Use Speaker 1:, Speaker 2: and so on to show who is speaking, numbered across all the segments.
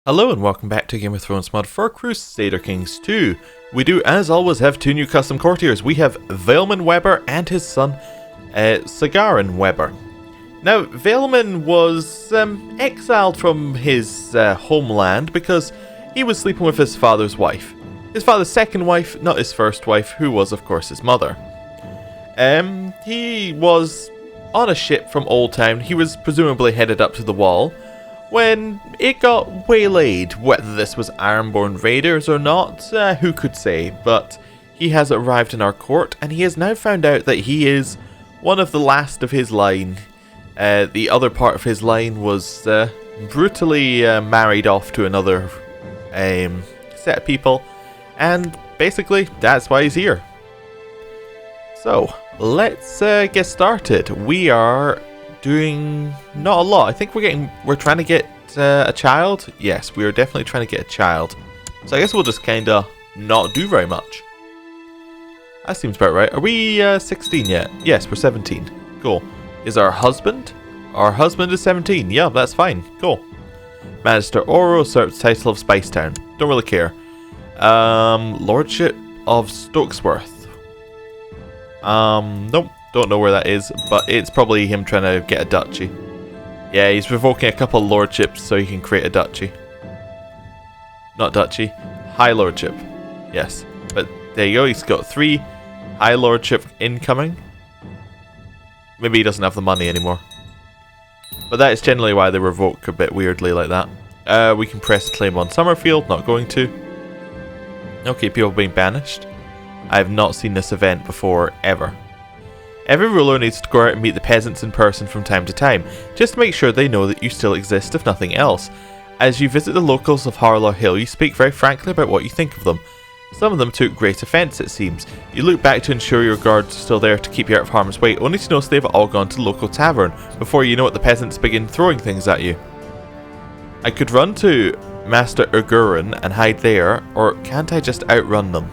Speaker 1: Hello and welcome back to Game of Thrones mod for Crusader Kings 2. We do, as always, have two new custom courtiers. We have Vaelman Weber and his son, Sagaran Weber. Now, Vaelman was exiled from his homeland because he was sleeping with his father's wife. His father's second wife, not his first wife, who was, of course, his mother. He was on a ship from Old Town. He was presumably headed up to the Wall when it got waylaid. Whether this was Ironborn raiders or not, who could say, but he has arrived in our court and he has now found out that he is one of the last of his line. The other part of his line was brutally married off to another set of people, and basically that's why he's here. So let's get started. We are doing not a lot. I think we're trying to get a child. Yes, we are definitely trying to get a child. So I guess we'll just kind of not do very much. That seems about right. Are we 16 yet? Yes, we're 17. Cool. Is our husband? Our husband is 17. Yeah, that's fine. Cool. Magister Oro usurps title of Spicetown. Don't really care. Lordship of Stokesworth. Nope. Don't know where that is, but it's probably him trying to get a duchy. Yeah, he's revoking a couple of lordships so he can create a duchy. Not duchy, high lordship. Yes, but there you go, he's got 3 high lordship incoming. Maybe he doesn't have the money anymore. But that is generally why they revoke a bit weirdly like that. We can press claim on Summerfield, not going to. Okay, people being banished. I have not seen this event before, ever. Every ruler needs to go out and meet the peasants in person from time to time, just to make sure they know that you still exist, if nothing else. As you visit the locals of Harlaw Hill, you speak very frankly about what you think of them. Some of them took great offence, it seems. You look back to ensure your guards are still there to keep you out of harm's way, only to notice they've all gone to the local tavern, before you know it the peasants begin throwing things at you. I could run to Master Ugurin and hide there, or can't I just outrun them?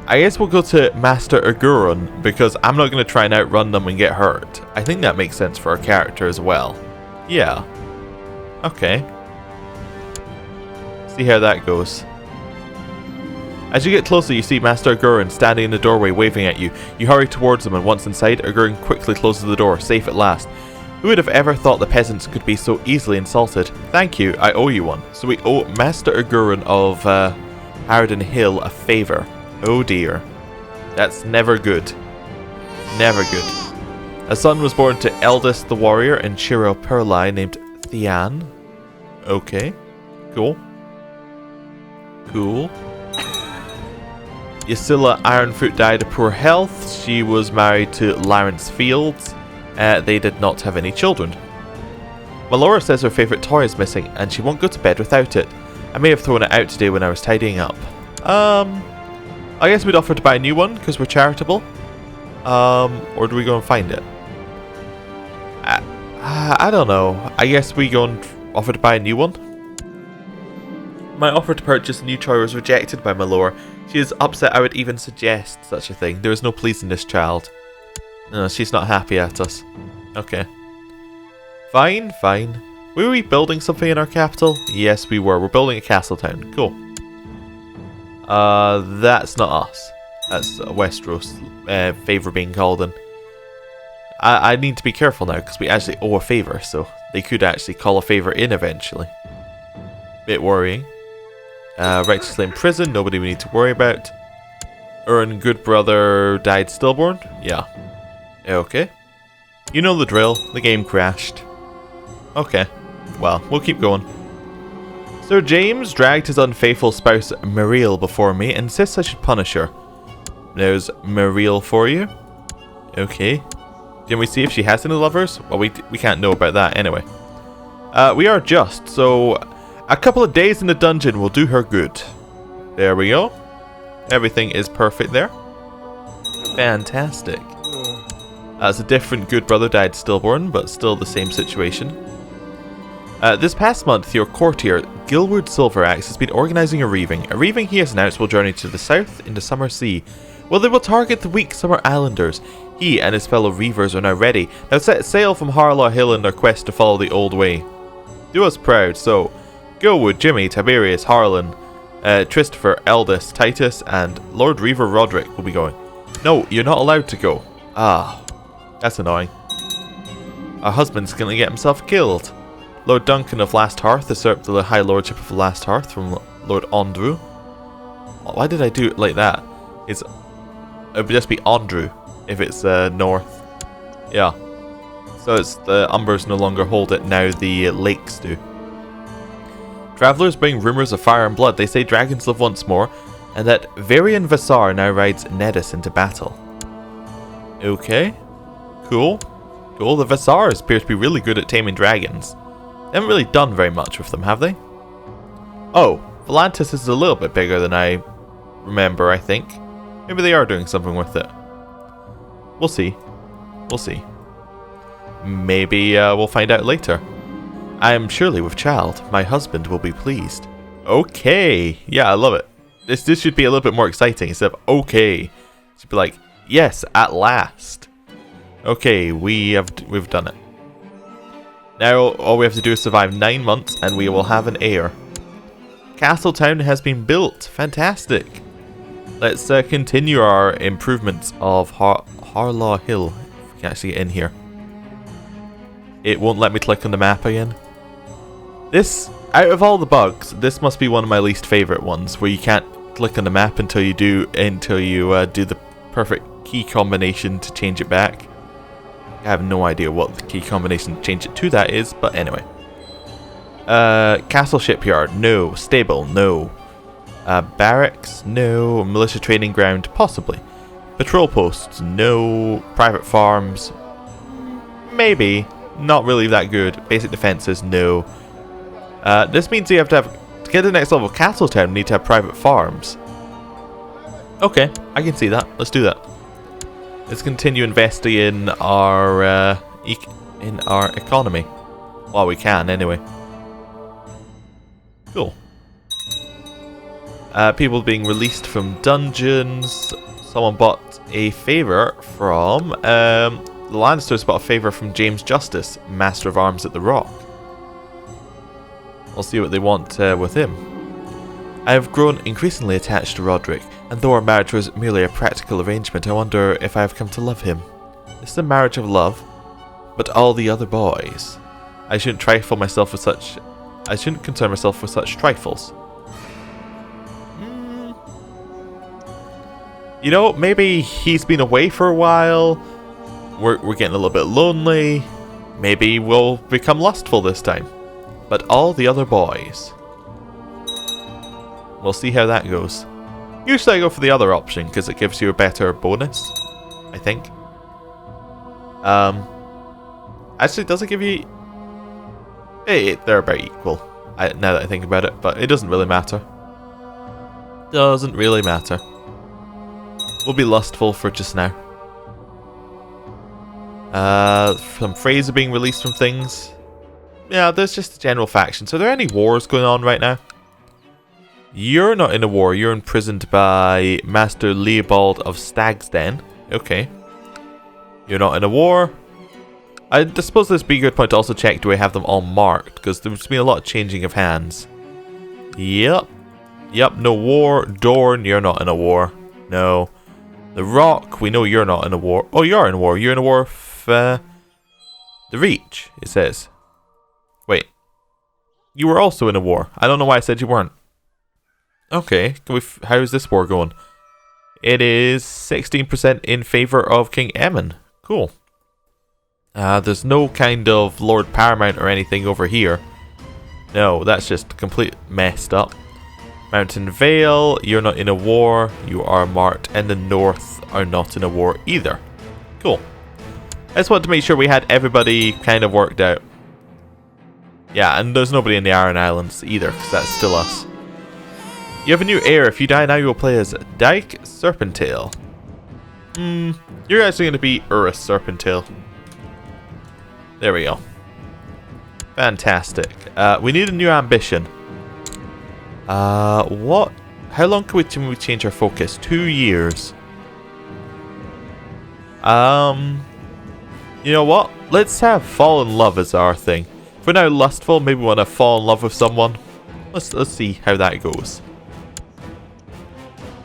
Speaker 1: I guess we'll go to Master Ugurin, because I'm not going to try and outrun them and get hurt. I think that makes sense for our character as well. Yeah. Okay. See how that goes. As you get closer, you see Master Ugurin standing in the doorway waving at you. You hurry towards him, and once inside, Ugurin quickly closes the door, safe at last. Who would have ever thought the peasants could be so easily insulted? Thank you, I owe you one. So we owe Master Ugurin of Harden Hill a favour. Oh dear. That's never good. Never good. A son was born to Eldest the warrior in Chiro Perlai named Thean. Okay. Cool. Cool. Ysilla Ironfoot died of poor health. She was married to Lawrence Fields. They did not have any children. Malora says her favourite toy is missing and she won't go to bed without it. I may have thrown it out today when I was tidying up. I guess we'd offer to buy a new one because we're charitable. Or do we go and find it? I don't know. I guess we go and offer to buy a new one. My offer to purchase a new toy was rejected by Malora. She is upset I would even suggest such a thing. There is no pleasing this child. No, she's not happy at us. Okay. Fine, fine. Were we building something in our capital? Yes, we were. We're building a castle town. Cool. That's not us. That's Westeros favour being called in. I need to be careful now because we actually owe a favour, so they could actually call a favour in eventually. Bit worrying. Righteous Lane Prison, nobody we need to worry about. Urin Goodbrother died stillborn? Yeah. Okay. You know the drill, the game crashed. Okay. Well, we'll keep going. Sir James dragged his unfaithful spouse Muriel before me and insists I should punish her. There's Muriel for you. Okay. Can we see if she has any lovers? Well, we can't know about that anyway. We are just, so a couple of days in the dungeon will do her good. There we go. Everything is perfect there. Fantastic. As a different good brother died stillborn, but still the same situation. This past month, your courtier, Gilwood Silveraxe, has been organising a reaving. A reaving he has announced will journey to the south in the Summer Sea. Well, they will target the weak summer islanders. He and his fellow reavers are now ready. Now set sail from Harlaw Hill in their quest to follow the old way. Do us proud. So, Gilwood, Jimmy, Tiberius, Harlan, Christopher, Eldest, Titus, and Lord Reaver Roderick will be going. No, you're not allowed to go. Ah, that's annoying. Our husband's going to get himself killed. Lord Duncan of Last Hearth usurped the High Lordship of Last Hearth from Lord Andrew. Why did I do it like that? It would just be Andrew if it's north. Yeah. So it's the Umbers no longer hold it, now the Lakes do. Travellers bring rumours of fire and blood. They say dragons live once more, and that Varian Vassar now rides Nedis into battle. Okay. Cool. Cool. The Vassars appear to be really good at taming dragons. They haven't really done very much with them, have they? Oh, Volantis is a little bit bigger than I remember, I think. Maybe they are doing something with it. We'll see. We'll see. Maybe we'll find out later. I am surely with child. My husband will be pleased. Okay. Yeah, I love it. This should be a little bit more exciting instead of okay. It should be like, yes, at last. Okay, we've done it. Now all we have to do is survive 9 months and we will have an heir. Castletown has been built. Fantastic. Let's continue our improvements of Harlaw Hill. If we can actually get in here. It won't let me click on the map again. This, out of all the bugs, this must be one of my least favourite ones, where you can't click on the map until you do the perfect key combination to change it back. I have no idea what the key combination to change it to that is, but anyway. Castle Shipyard, no. Stable, no. Barracks, no. Militia Training Ground, possibly. Patrol Posts, no. Private Farms, maybe. Not really that good. Basic Defences, no. This means you have to get to the next level of Castletown, you need to have private farms. Okay, I can see that. Let's do that. Let's continue investing in our economy. While we can, anyway. Cool. People being released from dungeons. Someone bought a favour from... the Lannisters bought a favour from James Justice, Master of Arms at the Rock. We'll see what they want with him. I have grown increasingly attached to Roderick, and though our marriage was merely a practical arrangement, I wonder if I have come to love him. This is a marriage of love, but all the other boys. I shouldn't concern myself with such trifles. You know, maybe he's been away for a while. We're getting a little bit lonely. Maybe we'll become lustful this time. But all the other boys. We'll see how that goes. Usually I go for the other option because it gives you a better bonus, I think. Actually, does it give you... they're about equal, now that I think about it, but it doesn't really matter. Doesn't really matter. We'll be lustful for just now. Some Fraser being released from things. Yeah, there's just a general faction. So are there any wars going on right now? You're not in a war. You're imprisoned by Master Leopold of Stag's Den. Okay. You're not in a war. I suppose this would be a good point to also check, do I have them all marked? Because there's been a lot of changing of hands. Yep. Yep, no war. Dorn, you're not in a war. No. The Rock, we know you're not in a war. Oh, you are in a war. You're in a war with the Reach, it says. Wait. You were also in a war. I don't know why I said you weren't. Okay, how is this war going? It is 16% in favor of King Aemon. Cool. There's no kind of Lord Paramount or anything over here. No, that's just complete messed up. Mountain Vale, you're not in a war. You are marked. And the North are not in a war either. Cool. I just wanted to make sure we had everybody kind of worked out. Yeah, and there's nobody in the Iron Islands either, because that's still us. You have a new heir. If you die now, you will play as Dyke Serpentale. You're actually going to be Urus Serpentale. There we go. Fantastic. We need a new ambition. What? How long can we change our focus? 2 years. You know what? Let's have Fall in Love as our thing. For now, lustful. Maybe we want to fall in love with someone. Let's see how that goes.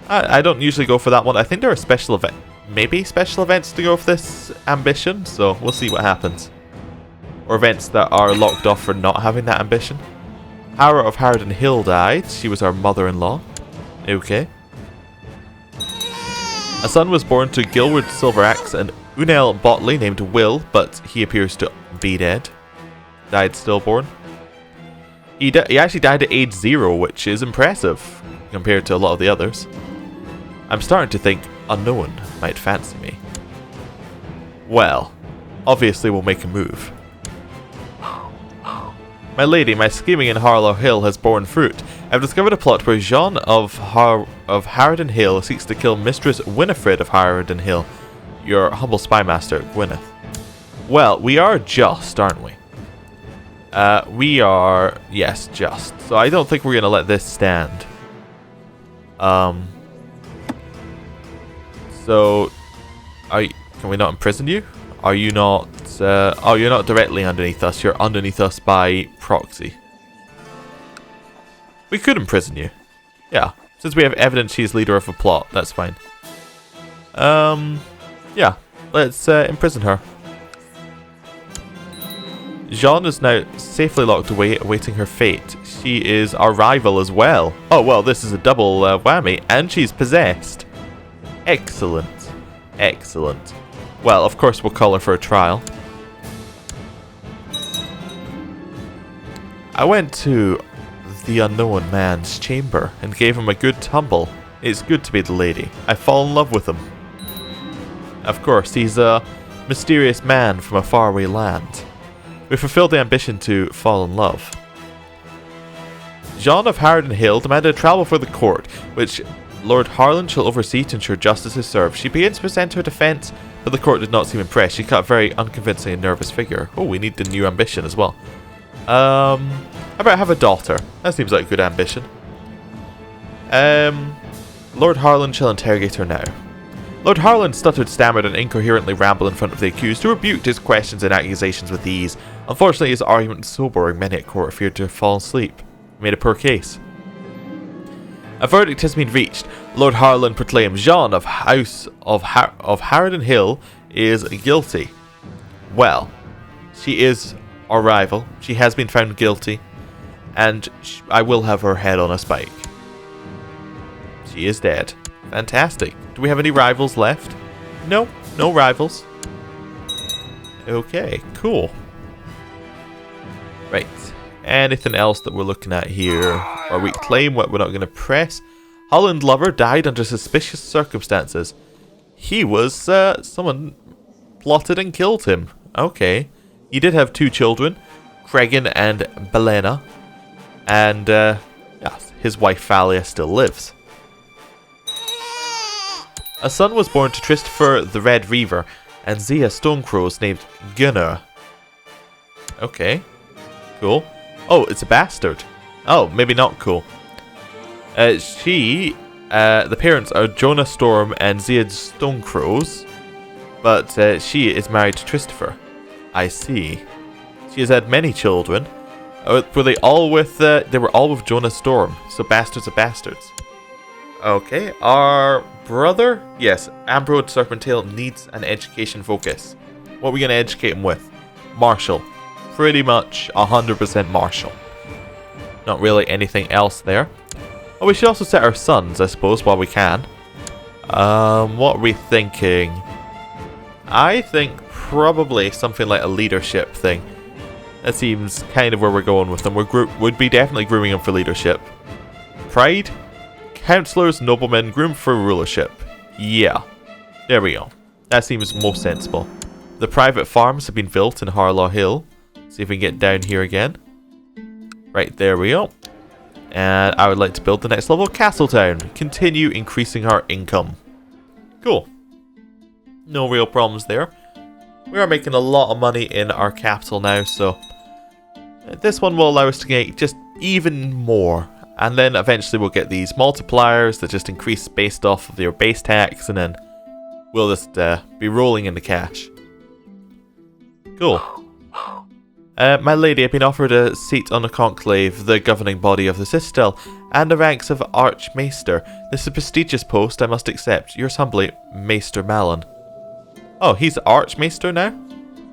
Speaker 1: I don't usually go for that one. I think there are special events. Maybe special events to go with this ambition. So we'll see what happens. Or events that are locked off for not having that ambition. Hara of Harden Hill died. She was our mother-in-law. Okay. A son was born to Gilward Silveraxe and Unel Botley named Will, but he appears to be dead. Died stillborn. He actually died at age 0, which is impressive compared to a lot of the others. I'm starting to think Unknown might fancy me. Well, obviously we'll make a move. My lady, my scheming in Harlow Hill has borne fruit. I've discovered a plot where Jean of Harden Hill seeks to kill Mistress Winifred of Harden Hill, your humble spymaster, Gwyneth. Well, we are just, aren't we? We are, yes, just. So I don't think we're going to let this stand. So, can we not imprison you? Are you not... oh, you're not directly underneath us. You're underneath us by proxy. We could imprison you. Yeah. Since we have evidence she's leader of a plot, that's fine. Yeah. Let's imprison her. Jean is now safely locked away, awaiting her fate. She is our rival as well. Oh, well, this is a double whammy. And she's possessed. Excellent. Excellent. Well, of course we'll call her for a trial. I went to the unknown man's chamber and gave him a good tumble. It's good to be the lady. I fall in love with him. Of course, he's a mysterious man from a faraway land. We fulfilled the ambition to fall in love. Jean of Harden Hill demanded a trial before the court, which Lord Harlan shall oversee to ensure justice is served. She begins to present her defence, but the court did not seem impressed. She cut a very unconvincing and nervous figure. Oh, we need the new ambition as well. How about have a daughter? That seems like a good ambition. Lord Harlan shall interrogate her now. Lord Harlan stuttered, stammered, and incoherently rambled in front of the accused, who rebuked his questions and accusations with ease. Unfortunately, his argument was so boring, many at court feared to have fallen asleep. He made a poor case. A verdict has been reached. Lord Harlan proclaims Jean of Harden Hill is guilty. Well, she is our rival. She has been found guilty, and I will have her head on a spike. She is dead. Fantastic. Do we have any rivals left? No, no rivals. Okay, cool. Right. Anything else that we're looking at here? Our weak claim, what we're not going to press. Holland lover died under suspicious circumstances. He was, someone plotted and killed him. Okay. He did have 2 children, Cregan and Belena. And, yes, his wife Thalia still lives. A son was born to Christopher the Red Reaver and Zia Stonecrows named Gunnar. Okay. Cool. Oh, it's a bastard. Oh, maybe not cool. The parents are Jonah Storm and Zia Stonecrows, but she is married to Christopher. I see. She has had many children. Were they all with? They were all with Jonah Storm. So bastards are bastards. Okay, our brother, yes, Ambrose Serpentale needs an education focus. What are we going to educate him with? Martial. Pretty much 100% martial. Not really anything else there. Oh, we should also set our sons, I suppose, while we can. What are we thinking? I think probably something like a leadership thing. That seems kind of where we're going with them. Would be definitely grooming them for leadership. Pride? Councillors, noblemen, groomed for rulership. Yeah. There we go. That seems most sensible. The private farms have been built in Harlaw Hill. See if we can get down here again. Right, there we go. And I would like to build the next level, Castletown. Continue increasing our income. Cool. No real problems there. We are making a lot of money in our capital now, so this one will allow us to get just even more. And then eventually we'll get these multipliers that just increase based off of your base tax, and then we'll just be rolling in the cash. Cool. My lady, I've been offered a seat on the conclave, the governing body of the Citadel, and the ranks of Archmaester. This is a prestigious post I must accept. Yours humbly, Maester Malin. Oh, he's Archmaester now?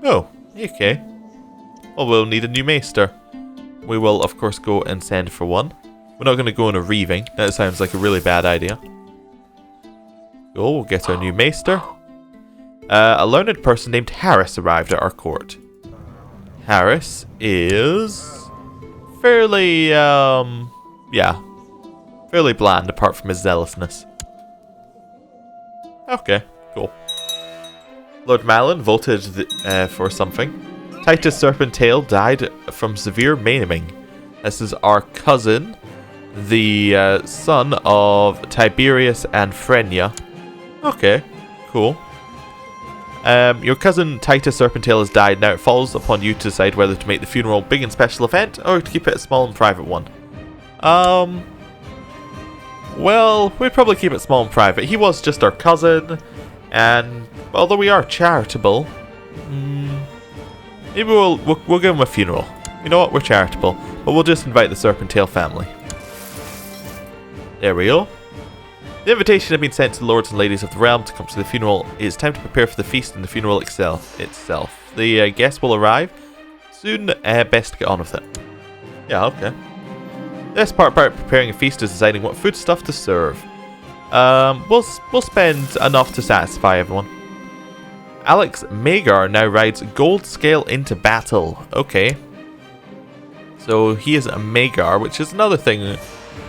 Speaker 1: Oh, okay. Well, we'll need a new Maester. We will, of course, go and send for one. We're not going to go on a reaving. That sounds like a really bad idea. Cool, we'll get our new Maester. A learned person named Harris arrived at our court. Harris is fairly, yeah, fairly bland apart from his zealousness. Okay, cool. Lord Malin voted for something. Titus Serpentale died from severe maiming. This is our cousin, the son of Tiberius and Frenia. Okay, cool. Your cousin Titus Serpentale has died. Now it falls upon you to decide whether to make the funeral a big and special event or to keep it a small and private one. Well, we'd probably keep it small and private. He was just our cousin, and although we are charitable, maybe we'll give him a funeral. You know what? We're charitable, but we'll just invite the Serpentale family. There we go. The invitation had been sent to the lords and ladies of the realm to come to the funeral. It is time to prepare for the feast and the funeral itself. The guests will arrive soon. Best to get on with it. Yeah, okay. The best part about preparing a feast is deciding what food stuff to serve. We'll spend enough to satisfy everyone. Alex Magar now rides gold scale into battle. Okay. So he is a Magar, which is another thing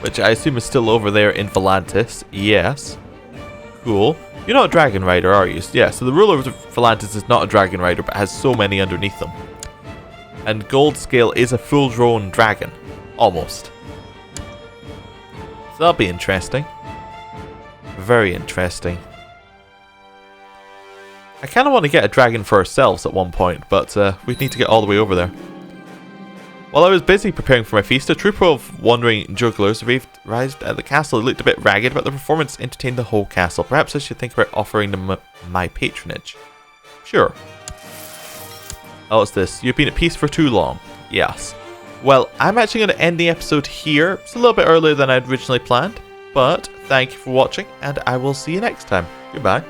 Speaker 1: which I assume is still over there in Volantis. Yes. Cool. You're not a dragon rider, are you? Yeah, so the ruler of Volantis is not a dragon rider, but has so many underneath them. And gold scale is a full-grown dragon. Almost. So that'll be interesting. Very interesting. I kind of want to get a dragon for ourselves at one point, but we need to get all the way over there. While I was busy preparing for my feast, a troop of wandering jugglers arrived at the castle. They looked a bit ragged, but the performance entertained the whole castle. Perhaps I should think about offering them my patronage. Sure. Oh, what's this? You've been at peace for too long. Yes. Well, I'm actually going to end the episode here. It's a little bit earlier than I'd originally planned, but thank you for watching, and I will see you next time. Goodbye.